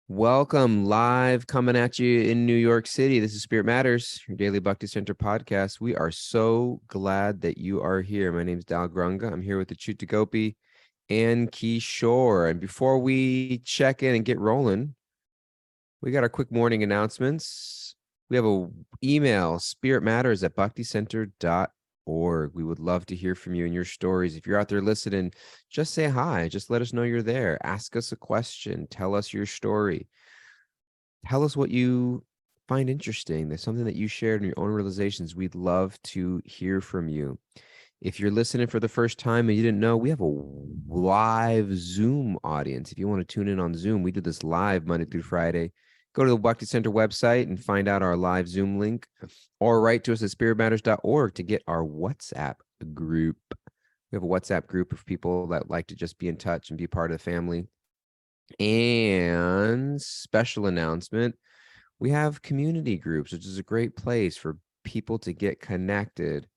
Welcome live coming at you in New York City. This is Spirit Matters, your daily Bhakti Center podcast. We are so glad that you are here. My name is Dal Grunga. I'm here with the Chuta Gopi and Kishore. And before we check in and get rolling, we got our quick morning announcements. We have a email, spiritmatters@bhakticenter.org. We would love to hear from you and your stories. If you're out there listening, just say hi. Just let us know you're there. Ask us a question. Tell us your story. Tell us what you find interesting. There's something that you shared in your own realizations. We'd love to hear from you. If you're listening for the first time and you didn't know, we have a live Zoom audience. If you want to tune in on Zoom, we do this live Monday through Friday. Go to the Bhakti Center website and find out our live Zoom link, or write to us at spiritmatters.org to get our WhatsApp group. We have a WhatsApp group of people that like to just be in touch and be part of the family. And special announcement, we have community groups, which is a great place for people to get connected.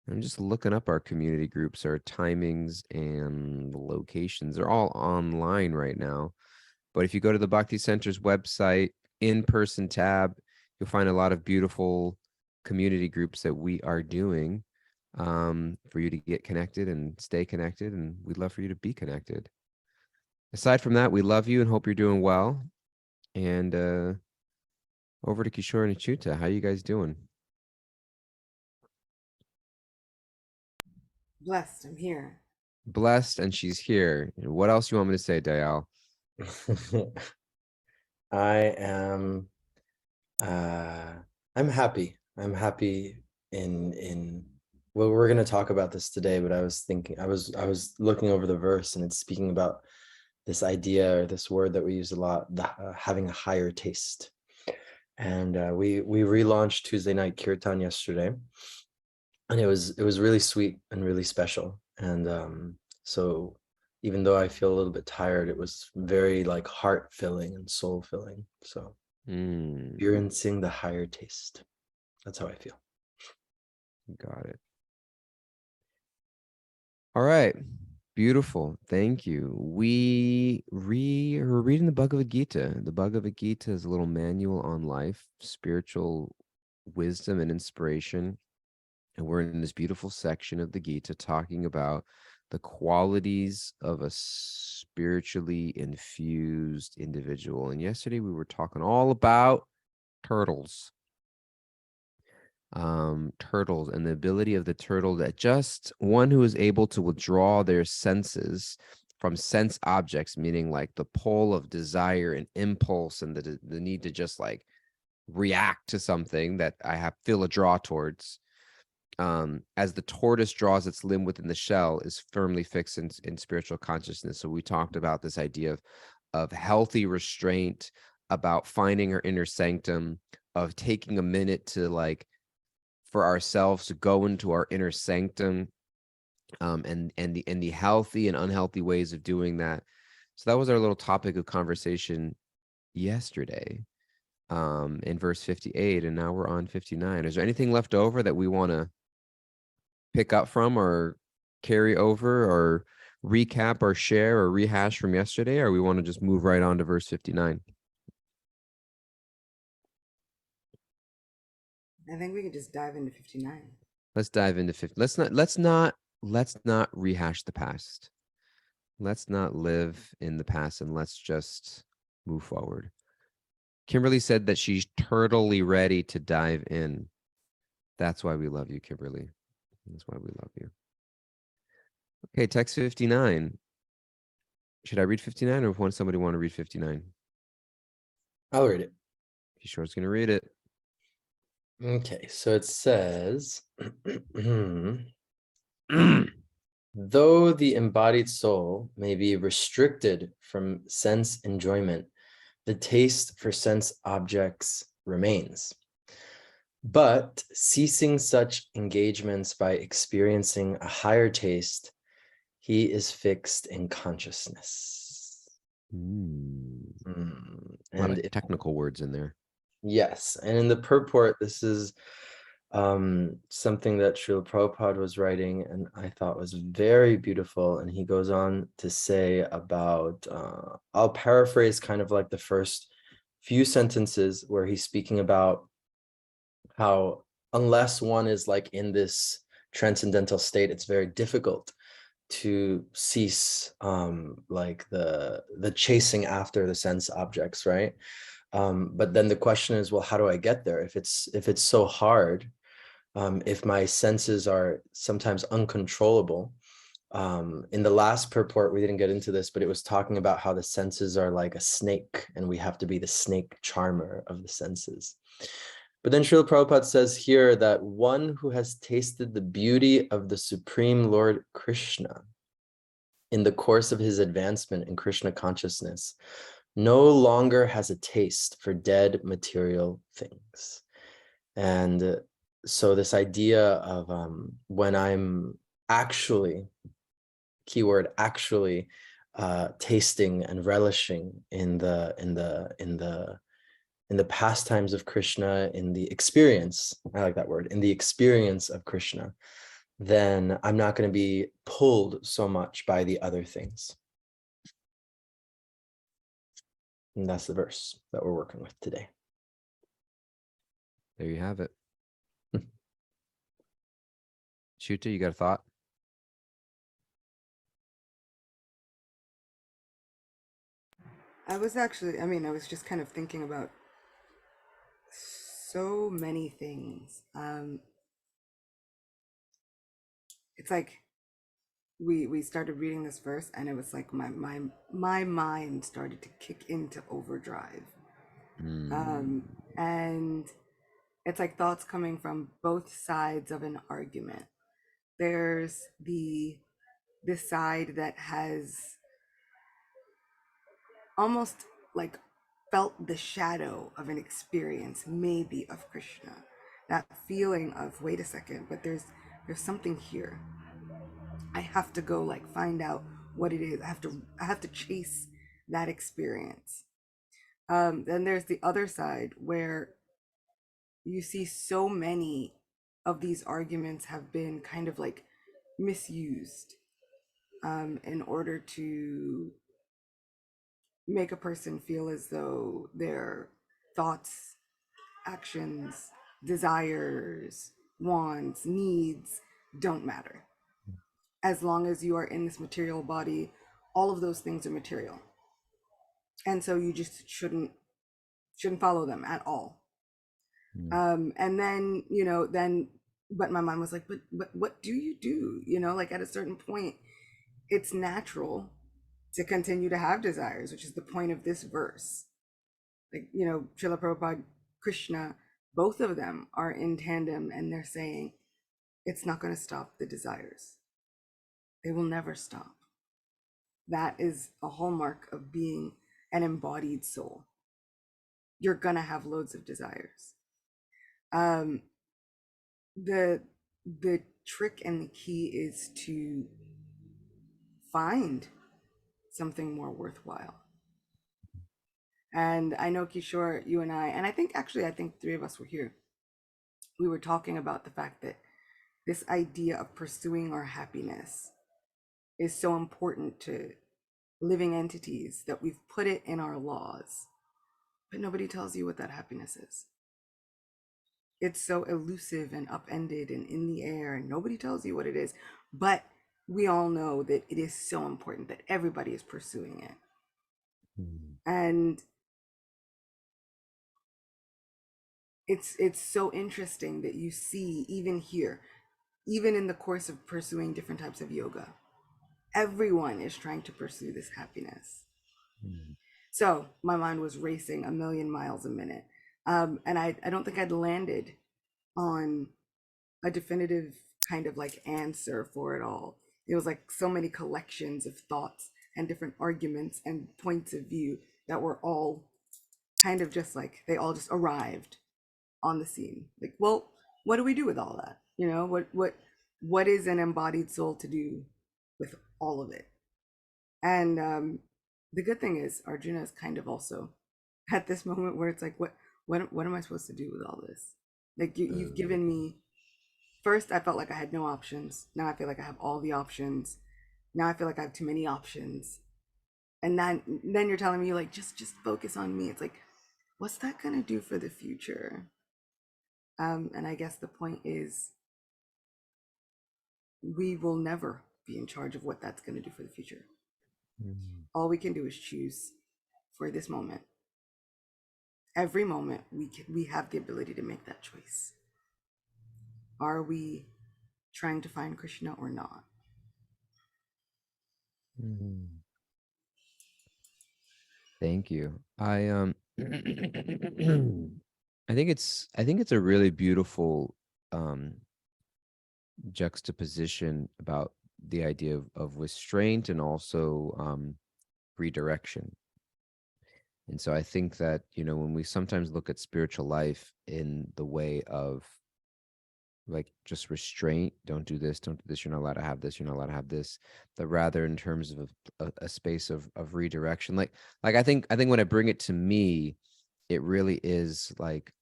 I'm just looking up our community groups, our timings and locations. They're all online right now. But if you go to the Bhakti Center's website, in-person tab, you'll find a lot of beautiful community groups that we are doing for you to get connected and stay connected. And we'd love for you to be connected. Aside from that, we love you and hope you're doing well. And over to Kishore and Chuta. How you guys doing? Blessed, I'm here. Blessed, and she's here. What else you want me to say, Dayal? I am I'm happy. I'm happy in well, we're going to talk about this today, but I was looking over the verse, and it's speaking about this idea, or this word that we use a lot, having a higher taste. And we relaunched Tuesday night kirtan yesterday, and it was really sweet and really special. And so even though I feel a little bit tired, it was very like heart filling and soul filling. So experiencing the higher taste. That's how I feel. Got it. All right. Beautiful. Thank you. We're reading the Bhagavad Gita. The Bhagavad Gita is a little manual on life, spiritual wisdom and inspiration. And we're in this beautiful section of the Gita talking about the qualities of a spiritually infused individual. And yesterday we were talking all about turtles. Turtles and the ability of the turtle, that just one who is able to withdraw their senses from sense objects, meaning like the pull of desire and impulse and the need to just like react to something that feel a draw towards. As the tortoise draws its limb within the shell, is firmly fixed in spiritual consciousness. So we talked about this idea of healthy restraint, about finding our inner sanctum, of taking a minute to like for ourselves to go into our inner sanctum, and the healthy and unhealthy ways of doing that. So that was our little topic of conversation yesterday, in verse 58, and now we're on 59. Is there anything left over that we want to pick up from, or carry over, or recap, or share, or rehash from yesterday, or we want to just move right on to verse 59? I think we could just dive into 59. Let's dive into 50. Let's not rehash the past. Let's not live in the past, and let's just move forward. Kimberly said that she's turtly ready to dive in. That's why we love you, Kimberly. That's why we love you. Okay, text 59. Should I read 59, or want somebody want to read 59? I'll read it. Kishore's going to read it. Okay, so it says, though the embodied soul may be restricted from sense enjoyment, the taste for sense objects remains. But ceasing such engagements by experiencing a higher taste, he is fixed in consciousness. A lot of technical words in there. Yes, and in the purport, this is something that Srila Prabhupada was writing, and I thought was very beautiful. And he goes on to say about, I'll paraphrase kind of like the first few sentences where he's speaking about how unless one is like in this transcendental state, it's very difficult to cease like the chasing after the sense objects, right? But then the question is, well, how do I get there if it's so hard? If my senses are sometimes uncontrollable. In the last purport, we didn't get into this, but it was talking about how the senses are like a snake and we have to be the snake charmer of the senses. But then Srila Prabhupada says here that one who has tasted the beauty of the Supreme Lord Krishna in the course of his advancement in Krishna consciousness no longer has a taste for dead material things. And so this idea of when I'm actually, keyword actually, tasting and relishing in the pastimes of Krishna, in the experience, I like that word, in the experience of Krishna, then I'm not going to be pulled so much by the other things. And that's the verse that we're working with today. There you have it. Shuta, you got a thought? I was just kind of thinking about so many things. It's like we started reading this verse, and it was like my mind started to kick into overdrive. And it's like thoughts coming from both sides of an argument. There's the side that has almost like felt the shadow of an experience, maybe of Krishna. That feeling of, wait a second, but there's something here. I have to go like find out what it is. I have to chase that experience. Then there's the other side where you see so many of these arguments have been kind of like misused in order to make a person feel as though their thoughts, actions, desires, wants, needs don't matter. As long as you are in this material body, all of those things are material. And so you just shouldn't follow them at all. And then, but my mind was like, but what do you do? Like at a certain point, it's natural to continue to have desires, which is the point of this verse. Like, Srila Prabhupada, Krishna, both of them are in tandem, and they're saying it's not going to stop the desires. They will never stop. That is a hallmark of being an embodied soul. You're going to have loads of desires. The trick and the key is to find something more worthwhile. And I know, Kishore, you and I think three of us were here. We were talking about the fact that this idea of pursuing our happiness is so important to living entities that we've put it in our laws, but nobody tells you what that happiness is. It's so elusive and upended and in the air, and nobody tells you what it is. But we all know that it is so important that everybody is pursuing it. And it's so interesting that you see, even here, even in the course of pursuing different types of yoga, everyone is trying to pursue this happiness. So my mind was racing a million miles a minute. And I don't think I'd landed on a definitive kind of like answer for it all. It was like so many collections of thoughts and different arguments and points of view that were all kind of just like, they all just arrived on the scene. Like, well, what do we do with all that? What is an embodied soul to do with all of it? And the good thing is Arjuna is kind of also at this moment where it's like, what am I supposed to do with all this? Like you've given me First, I felt like I had no options. Now I feel like I have all the options. Now I feel like I have too many options. And then you're telling me like just focus on me. It's like, what's that gonna do for the future? And I guess the point is we will never be in charge of what that's gonna do for the future. Mm. All we can do is choose for this moment. Every moment we have the ability to make that choice. Are we trying to find Krishna or not? Mm. Thank you. I think it's a really beautiful um juxtaposition about the idea of restraint and also redirection. And so I think that, when we sometimes look at spiritual life in the way of like just restraint, don't do this, don't do this, you're not allowed to have this, you're not allowed to have this, but rather in terms of a space of redirection. Like I think when I bring it to me, it really is like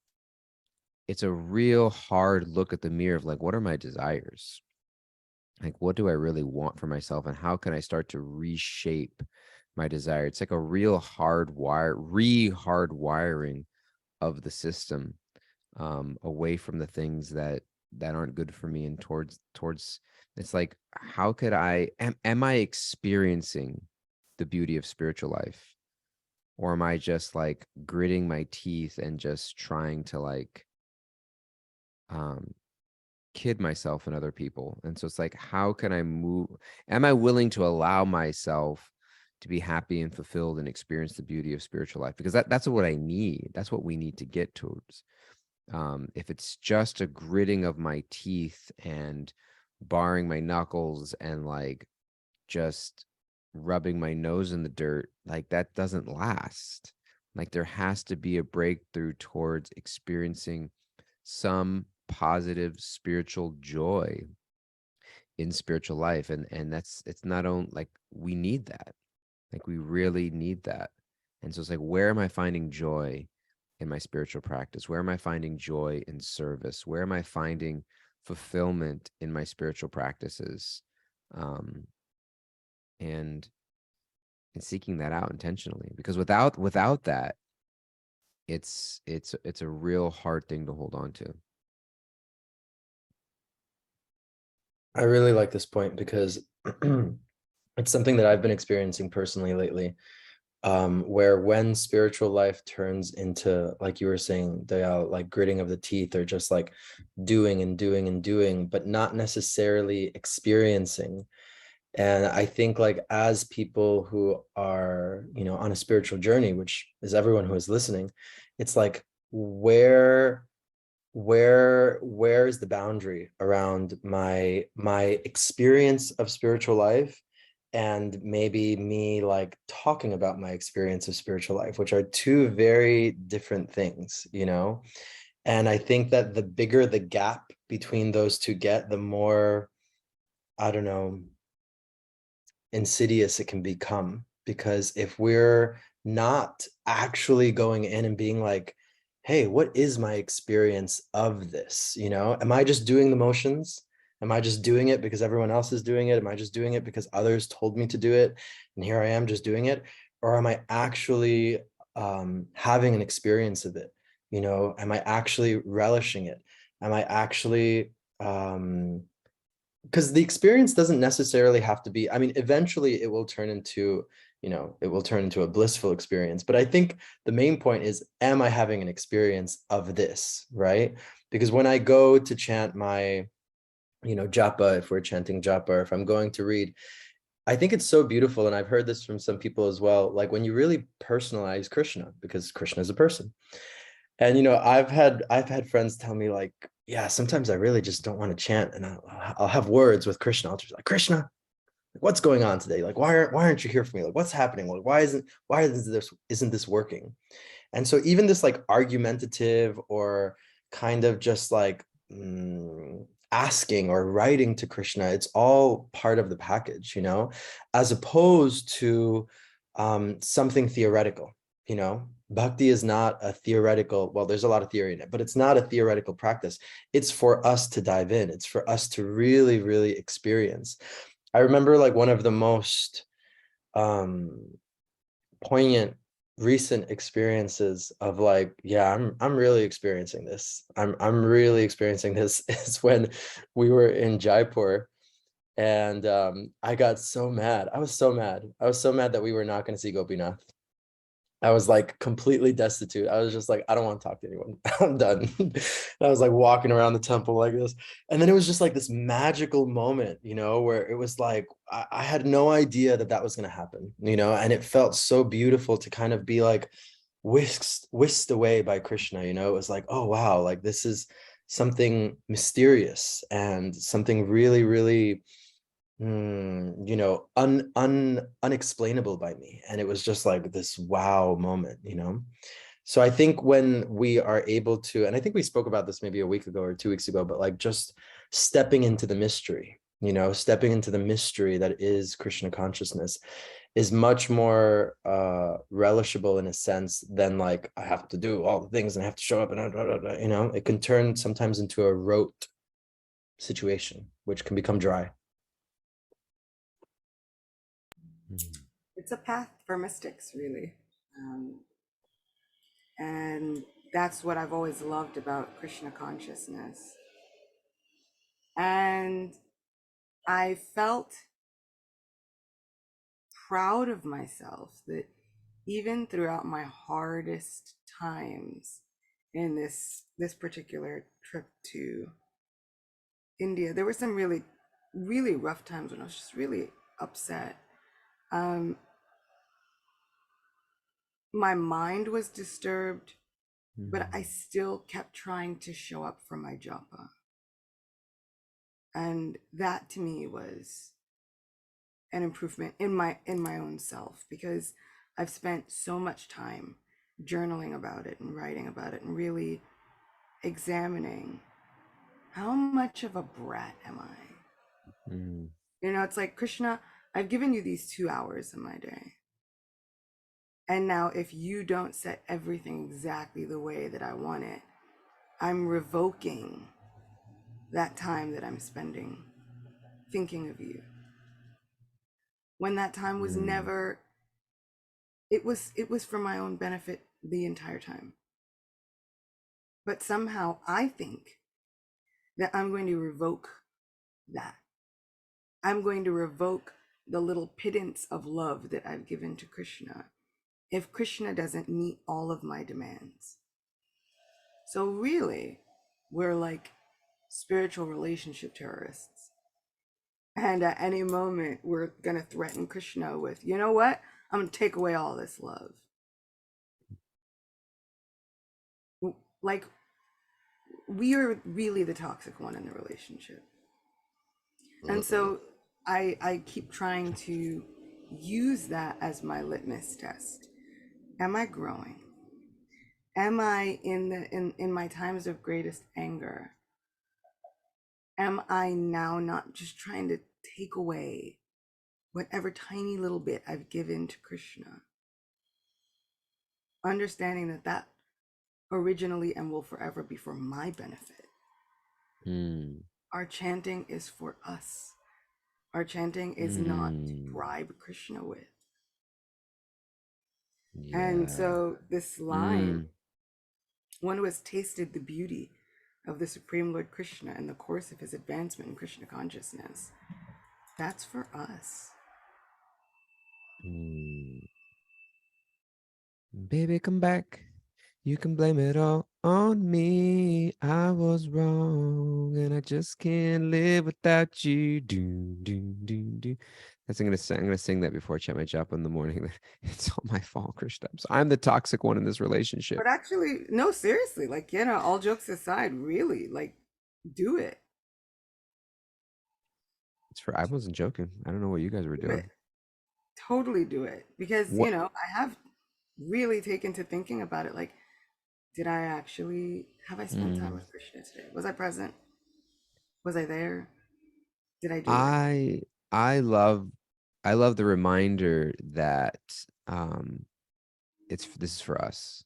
it's a real hard look at the mirror of like, what are my desires? Like, what do I really want for myself? And how can I start to reshape my desire? It's like a real hardwiring of the system, away from the things that aren't good for me and towards it's like, how could am I experiencing the beauty of spiritual life? Or am I just like gritting my teeth and just trying to like um kid myself and other people? And so it's like, how can I move? Am I willing to allow myself to be happy and fulfilled and experience the beauty of spiritual life? Because that's what I need. That's what we need to get towards. If it's just a gritting of my teeth and barring my knuckles and like just rubbing my nose in the dirt, like that doesn't last. Like there has to be a breakthrough towards experiencing some positive spiritual joy in spiritual life. And it's not only like we need that, like we really need that. And so it's like, where am I finding joy in my spiritual practice? Where am I finding joy in service? Where am I finding fulfillment in my spiritual practices? um and and seeking that out intentionally, because without that, it's a real hard thing to hold on to. I really like this point because it's something that I've been experiencing personally lately, where when spiritual life turns into, like you were saying, the like gritting of the teeth, or just like doing and doing and doing, but not necessarily experiencing. And I think like as people who are, on a spiritual journey, which is everyone who is listening, it's like where is the boundary around my experience of spiritual life and maybe me like talking about my experience of spiritual life, which are two very different things. And I think that the bigger the gap between those two get, the more, I don't know, insidious it can become. Because if we're not actually going in and being like, hey, what is my experience of this? Am I just doing the motions? Am I just doing it because everyone else is doing it? Am I just doing it because others told me to do it and here I am just doing it? Or am I actually having an experience of it? Am I actually relishing it? Am I actually because the experience doesn't necessarily have to be, I mean, eventually it will turn into, a blissful experience. But I think the main point is, am I having an experience of this, right? Because when I go to chant my, japa, if we're chanting japa, or if I'm going to read, I think it's so beautiful. And I've heard this from some people as well, like when you really personalize Krishna, because Krishna is a person. And I've had friends tell me like, yeah, sometimes I really just don't want to chant, and I'll have words with Krishna. I'll just be like, Krishna, like, what's going on today? Like, why aren't you here for me? Like, what's happening? Like, why isn't this working? And so even this like argumentative or kind of just like asking or writing to Krishna, it's all part of the package, as opposed to something theoretical, Bhakti is not a theoretical, well, there's a lot of theory in it, but it's not a theoretical practice. It's for us to dive in. It's for us to really, really experience. I remember like one of the most poignant recent experiences of like, yeah, I'm really experiencing this. I'm really experiencing this is when we were in Jaipur, and I got so mad. I was so mad. I was so mad that we were not going to see Gopinath. I was like completely destitute. I was just like, I don't want to talk to anyone. I'm done. I was like walking around the temple like this. And then it was just like this magical moment, you know, where it was like, I had no idea that that was going to happen, you know, and it felt so beautiful to kind of be like whisked away by Krishna, you know. It was like, oh, wow, like this is something mysterious and something really, really you know, unexplainable by me. And it was just like this wow moment, you know. So I think when we are able to, and I think we spoke about this maybe a week ago or 2 weeks ago, but like just stepping into the mystery, you know, stepping into the mystery that is Krishna consciousness is much more relishable in a sense than like I have to do all the things and I have to show up and you know. It can turn sometimes into a rote situation, which can become dry. It's a path for mystics, really. And that's what I've always loved about Krishna consciousness. And I felt proud of myself that even throughout my hardest times in this particular trip to India, there were some really, really rough times when I was just really upset. My mind was disturbed, but I still kept trying to show up for my japa. And that to me was an improvement in my own self, because I've spent so much time journaling about it and writing about it and really examining how much of a brat am I. You know, it's like, Krishna, I've given you these 2 hours of my day, and now if you don't set everything exactly the way that I want it, I'm revoking that time that I'm spending thinking of you, when that time was never, it was for my own benefit the entire time. But somehow I think that I'm going to revoke that. I'm going to revoke the little pittance of love that I've given to Krishna if Krishna doesn't meet all of my demands. So really, we're like spiritual relationship terrorists. And at any moment, we're going to threaten Krishna with, you know what? I'm going to take away all this love. Like, we are really the toxic one in the relationship. And so I keep trying to use that as my litmus test. Am I growing? Am I in my times of greatest anger? Am I now not just trying to take away whatever tiny little bit I've given to Krishna? Understanding that that originally and will forever be for my benefit. Our chanting is for us. Our chanting is not to bribe Krishna with. And so this line, one who has tasted the beauty of the Supreme Lord Krishna in the course of his advancement in Krishna consciousness, that's for us. Baby, come back. You can blame it all on me. I was wrong, and I just can't live without you. Do do do do. That's I'm gonna sing that before I check my job in the morning. It's all my fault, Krishna. So I'm the toxic one in this relationship. But actually, no, seriously, like, you know, all jokes aside, really, like, do it. I wasn't joking. I don't know what you guys were Do it. doing. Totally do it. Because, What? you know, I have really taken to thinking about it. Like, did I actually, have I spent time with Krishna today? Was I present? Was I there? Did I do it right? I love the reminder that this is for us.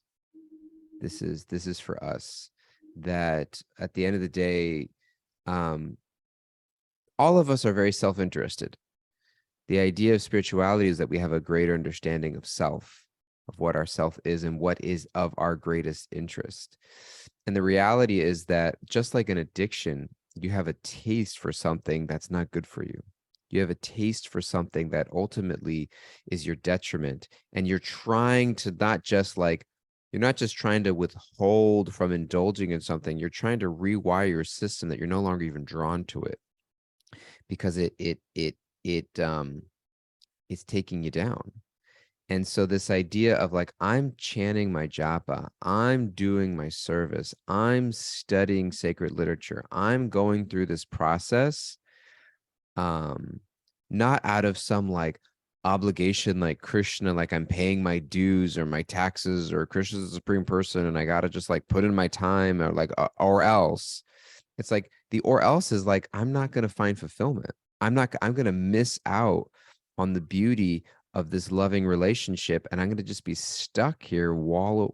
This is for us. That at the end of the day, all of us are very self-interested. The idea of spirituality is that we have a greater understanding of self, of what our self is and what is of our greatest interest. And the reality is that just like an addiction, you have a taste for something that's not good for you. You have a taste for something that ultimately is your detriment. And you're trying to you're not just trying to withhold from indulging in something, you're trying to rewire your system that you're no longer even drawn to it because it's taking you down. And so this idea of like, I'm chanting my japa, I'm doing my service, I'm studying sacred literature, I'm going through this process, not out of some like obligation like Krishna, like I'm paying my dues or my taxes, or Krishna's the supreme person and I gotta just like put in my time, or like or else. It's like the or else is like, I'm not gonna find fulfillment. I'm gonna miss out on the beauty of this loving relationship, and I'm going to just be stuck here wandering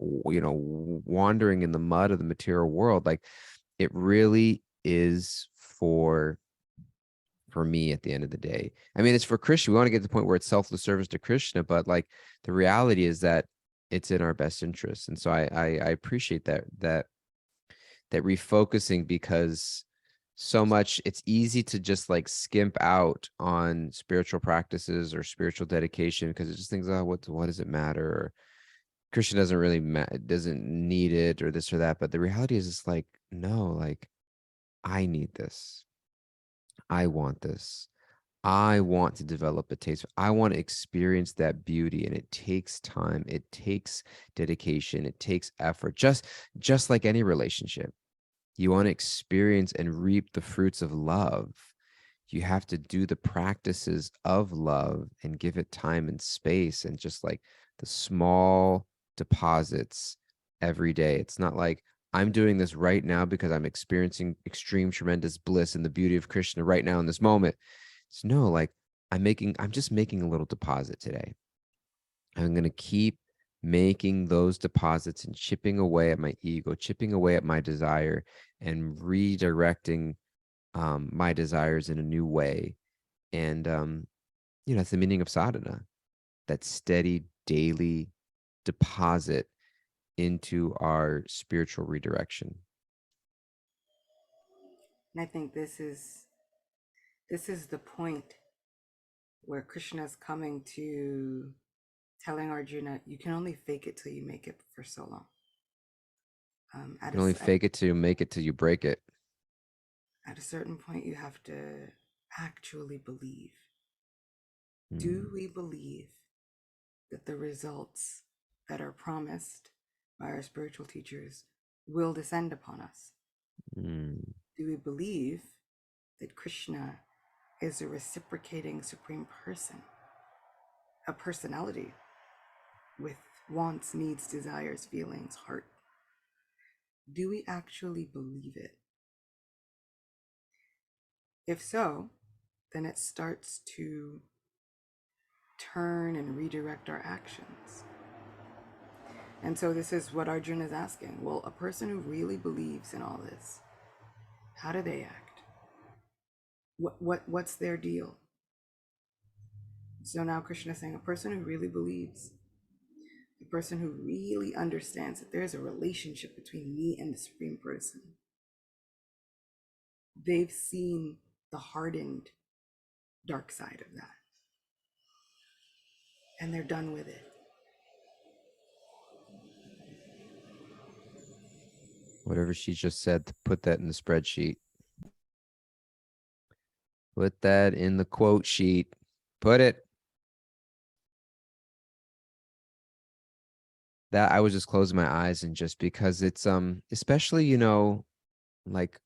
in the mud of the material world. Like, it really is for me at the end of the day. I mean, it's for Krishna. We want to get to the point where it's selfless service to Krishna, but like the reality is that it's in our best interest. And so I appreciate that refocusing, because so much, it's easy to just like skimp out on spiritual practices or spiritual dedication because it just thinks, oh, what does it matter? Or Christian doesn't really doesn't need it, or this or that. But the reality is, it's like, no, like, I need this. I want this. I want to develop a taste. I want to experience that beauty, and it takes time. It takes dedication. It takes effort. Just like any relationship. You want to experience and reap the fruits of love. You have to do the practices of love and give it time and space, and just like the small deposits every day. It's not like I'm doing this right now because I'm experiencing extreme, tremendous bliss and the beauty of Krishna right now in this moment. It's no, like I'm just making a little deposit today. I'm going to keep making those deposits and chipping away at my ego, chipping away at my desire, and redirecting my desires in a new way. And, that's the meaning of sadhana, that steady daily deposit into our spiritual redirection. And I think this is the point where Krishna is coming to telling Arjuna, you can only fake it till you make it for so long. You can only fake it till you make it till you break it. At a certain point, you have to actually believe. Do we believe that the results that are promised by our spiritual teachers will descend upon us? Do we believe that Krishna is a reciprocating supreme person, a personality with wants, needs, desires, feelings, heart? Do we actually believe it? If so, then it starts to turn and redirect our actions. And so this is what Arjuna is asking. Well, a person who really believes in all this, how do they act? What's their deal? So now Krishna is saying, a person who really believes, a person who really understands that there's a relationship between me and the Supreme Person. They've seen the hardened dark side of that, and they're done with it. Whatever she just said, put that in the spreadsheet. Put that in the quote sheet. Put it. That I was just closing my eyes, and just because it's especially, like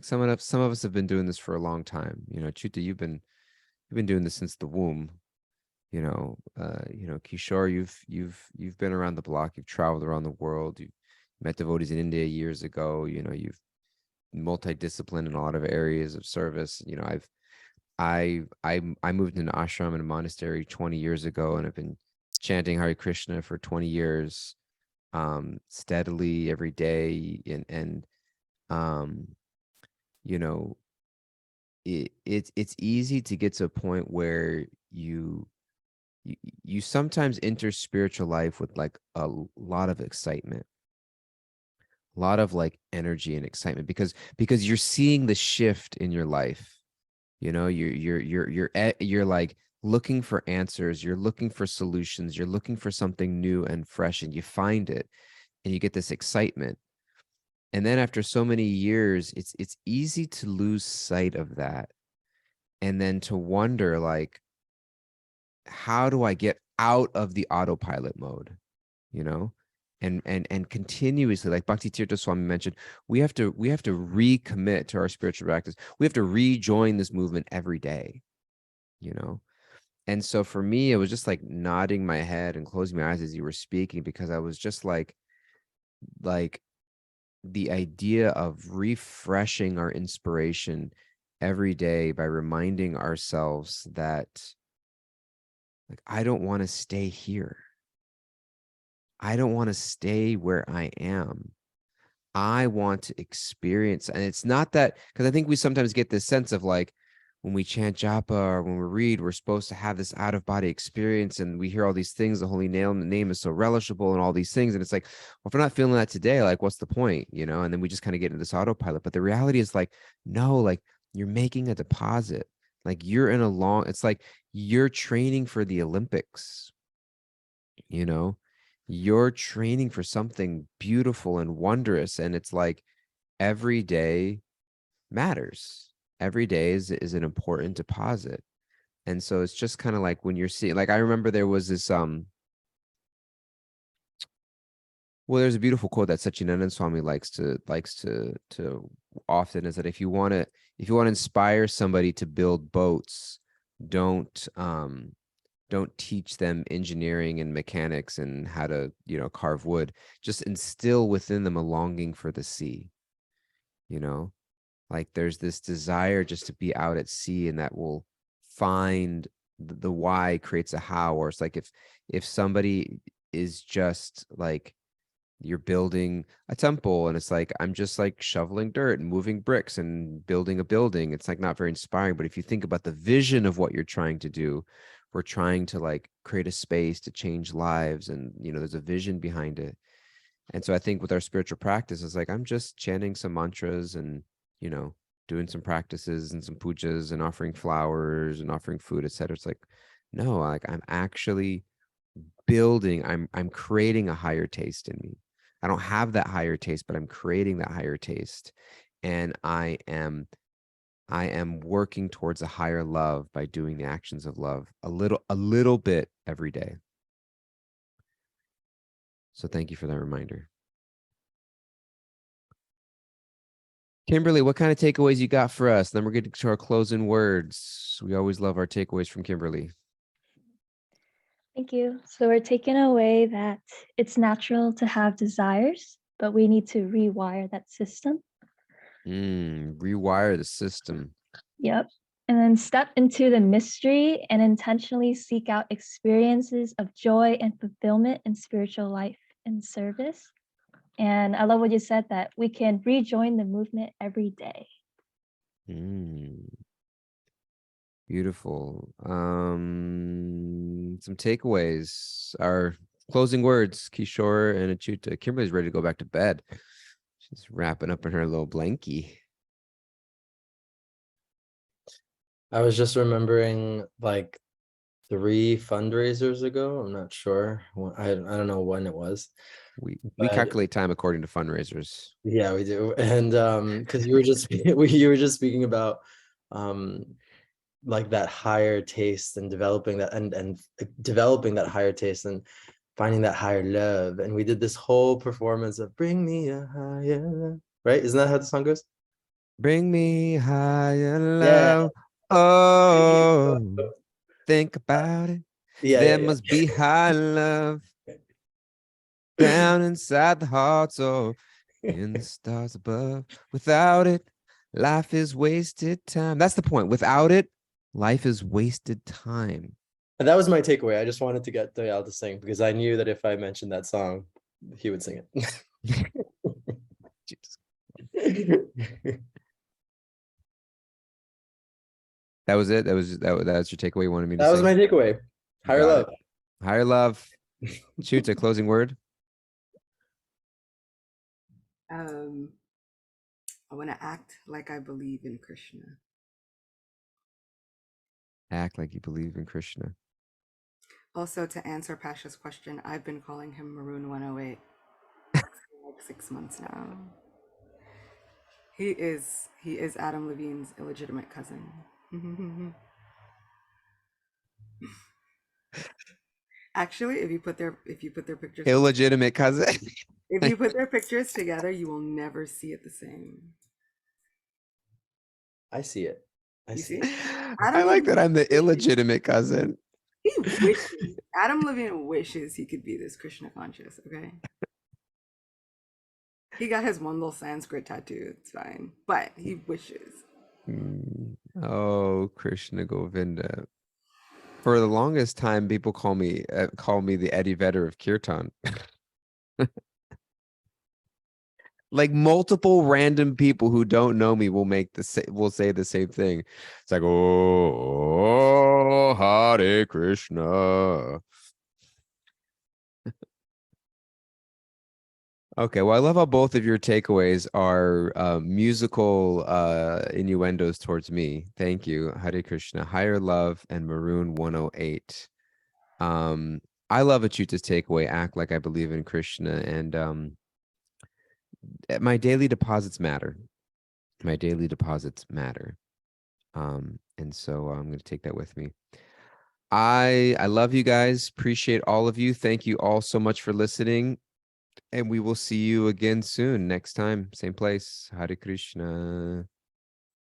some of us have been doing this for a long time. Chuta, you've been doing this since the womb. Kishore, you've been around the block, you've traveled around the world, you met devotees in India years ago, you've multidisciplined in a lot of areas of service. I moved into ashram and a monastery 20 years ago, and I've been chanting Hare Krishna for 20 years, steadily every day. And you know, it's easy to get to a point where you sometimes enter spiritual life with like a lot of excitement, a lot of like energy and excitement, because you're seeing the shift in your life. You know, you're like looking for answers, you're looking for solutions, you're looking for something new and fresh, and you find it, and you get this excitement. And then after so many years, it's easy to lose sight of that, and then to wonder like, how do I get out of the autopilot mode? You know, and continuously, like Bhakti Tirtha Swami mentioned, we have to recommit to our spiritual practice. We have to rejoin this movement every day, you know. And so for me, it was just like nodding my head and closing my eyes as you were speaking, because I was just like the idea of refreshing our inspiration every day by reminding ourselves that, like, I don't want to stay here. I don't want to stay where I am. I want to experience. And it's not that, because I think we sometimes get this sense of like, when we chant japa or when we read, we're supposed to have this out of body experience, and we hear all these things. The holy name is so relishable and all these things. And it's like, well, if we're not feeling that today, like, what's the point? You know? And then we just kind of get into this autopilot. But the reality is like, no, like you're making a deposit. Like you're in a long, it's like you're training for the Olympics, you know? You're training for something beautiful and wondrous. And it's like every day matters. Every day is an important deposit. And so it's just kind of like when you're seeing, like, I remember there was this well, there's a beautiful quote that Satchidananda Swami likes to often, is that if you want to inspire somebody to build boats, don't don't teach them engineering and mechanics and how to, carve wood. Just instill within them a longing for the sea. You know, like there's this desire just to be out at sea, and that will find the why creates a how. Or it's like if somebody is just like, you're building a temple and it's like, I'm just like shoveling dirt and moving bricks and building a building, it's like not very inspiring. But if you think about the vision of what you're trying to do, we're trying to like create a space to change lives, and there's a vision behind it. And so I think with our spiritual practice, it's like, I'm just chanting some mantras and, you know, doing some practices and some pujas and offering flowers and offering food, etc. It's like, no, like I'm actually building, I'm creating a higher taste in me. I don't have that higher taste, but I'm creating that higher taste. And I am working towards a higher love by doing the actions of love a little bit every day. So thank you for that reminder. Kimberly, what kind of takeaways you got for us? Then we're getting to our closing words. We always love our takeaways from Kimberly. Thank you. So we're taking away that it's natural to have desires, but we need to rewire that system. Rewire the system. Yep. And then step into the mystery and intentionally seek out experiences of joy and fulfillment in spiritual life and service. And I love what you said, that we can rejoin the movement every day. Beautiful. Some takeaways. Our closing words, Kishore and Achyuta. Kimberly's ready to go back to bed. She's wrapping up in her little blankie. I was just remembering like 3 fundraisers ago. I'm not sure. I don't know when it was. We calculate time according to fundraisers. Yeah, we do. And because you were just you were just speaking about like that higher taste and developing that and developing that higher taste and finding that higher love. And we did this whole performance of Bring Me a Higher Love. Right? Isn't that how the song goes? Bring me higher Yeah. love. Oh, think about it. There Yeah. must be high love down inside the heart, or in the stars above. Without it, life is wasted time. That's the point. Without it, life is wasted time. That was my takeaway. I just wanted to get Doyal to sing because I knew that if I mentioned that song, he would sing it. That was it. That's your takeaway. You wanted me to That was say? my takeaway. Higher Got love. it. Higher love. Shoot, a closing word. I want to act like I believe in Krishna. Act like you believe in Krishna. Also, to answer Pasha's question, I've been calling him Maroon 108 for like 6 months now. He is Adam Levine's illegitimate cousin. Actually, if you put their pictures Illegitimate cousin. if you put their pictures together, you will never see it the same. I see it. You see? I like that I'm the illegitimate cousin. He wishes. Adam Levine wishes he could be this Krishna conscious, okay? He got his one little Sanskrit tattoo. It's fine. But he wishes. Oh, Krishna Govinda. For the longest time, people call me the Eddie Vedder of Kirtan. Like multiple random people who don't know me will say the same thing. It's like, oh, Hare Krishna. Okay, well, I love how both of your takeaways are musical innuendos towards me. Thank you, Hare Krishna, Higher Love, and Maroon 108. I love Achuta's takeaway, act like I believe in Krishna, and my daily deposits matter. My daily deposits matter. And so I'm going to take that with me. I love you guys. Appreciate all of you. Thank you all so much for listening. And we will see you again soon. Next time, same place. Hare Krishna.